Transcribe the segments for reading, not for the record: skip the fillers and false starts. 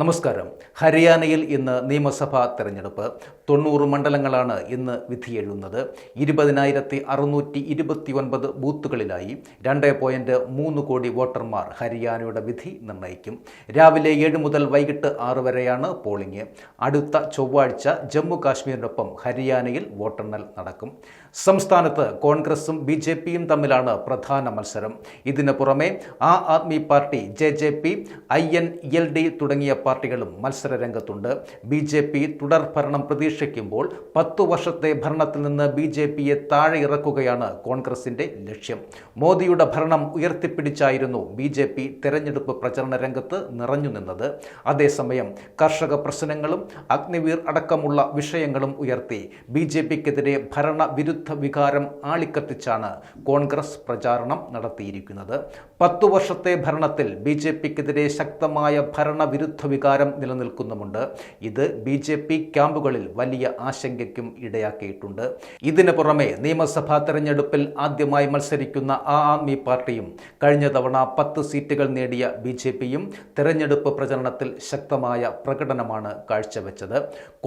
നമസ്കാരം. ഹരിയാനയിൽ ഇന്ന് നിയമസഭാ തെരഞ്ഞെടുപ്പ്. 90 മണ്ഡലങ്ങളാണ് ഇന്ന് വിധിയെഴുതുന്നത്. 20,629 ബൂത്തുകളിലായി 2.3 കോടി വോട്ടർമാർ ഹരിയാനയുടെ വിധി നിർണ്ണയിക്കും. രാവിലെ 7 മുതൽ വൈകിട്ട് 6 വരെയാണ് പോളിംഗ്. അടുത്ത ചൊവ്വാഴ്ച ജമ്മു കാശ്മീരിനൊപ്പം ഹരിയാനയിൽ വോട്ടെണ്ണൽ നടക്കും. സംസ്ഥാനത്ത് കോൺഗ്രസും BJPയും തമ്മിലാണ് പ്രധാന മത്സരം. ഇതിന് പുറമെ Aam Aadmi party, JJP, INLD തുടങ്ങിയ പാർട്ടികളും മത്സര രംഗത്തുണ്ട്. BJP തുടർ ഭരണം പ്രതീക്ഷിക്കുമ്പോൾ 10 വർഷത്തെ ഭരണത്തിൽ നിന്ന് BJPയെ താഴെ ഇറക്കുകയാണ് കോൺഗ്രസിന്റെ ലക്ഷ്യം. മോദിയുടെ ഭരണം ഉയർത്തിപ്പിടിച്ചായിരുന്നു BJP തെരഞ്ഞെടുപ്പ് പ്രചരണ രംഗത്ത് നിറഞ്ഞു നിന്നത്. അതേസമയം കർഷക പ്രശ്നങ്ങളും അഗ്നിവീർ അടക്കമുള്ള വിഷയങ്ങളും ഉയർത്തി BJPക്കെതിരെ ഭരണവിരുദ്ധ വികാരം ആളിക്കത്തിച്ചാണ് കോൺഗ്രസ് പ്രചാരണം നടത്തിയിരിക്കുന്നത്. 10 വർഷത്തെ ഭരണത്തിൽ BJPക്കെതിരെ ശക്തമായ ഭരണവിരുദ്ധ വികാരം നിലനിൽക്കുന്നുമുണ്ട്. ഇത് BJP ക്യാമ്പുകളിൽ വലിയ ആശങ്കയ്ക്കും ഇടയാക്കിയിട്ടുണ്ട്. ഇതിന് പുറമെ നിയമസഭാ തെരഞ്ഞെടുപ്പിൽ ആദ്യമായി മത്സരിക്കുന്ന ആം ആദ്മി പാർട്ടിയും കഴിഞ്ഞ തവണ 10 സീറ്റുകൾ നേടിയ BJPയും തെരഞ്ഞെടുപ്പ് പ്രചരണത്തിൽ ശക്തമായ പ്രകടനമാണ് കാഴ്ചവെച്ചത്.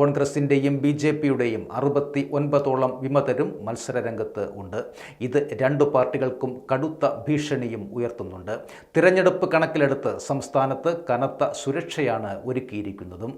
കോൺഗ്രസിന്റെയും BJPയുടെയും 69ഓളം വിമതരും മത്സരരംഗത്ത് ഉണ്ട്. ഇത് 2 പാർട്ടികൾക്കും കടുത്ത ഭീഷണിയും ഉയർത്തുന്നുണ്ട്. തിരഞ്ഞെടുപ്പ് കണക്കിലെടുത്ത് സംസ്ഥാനത്ത് കനത്ത സുരക്ഷയാണ് ഒരുക്കിയിരിക്കുന്നതും.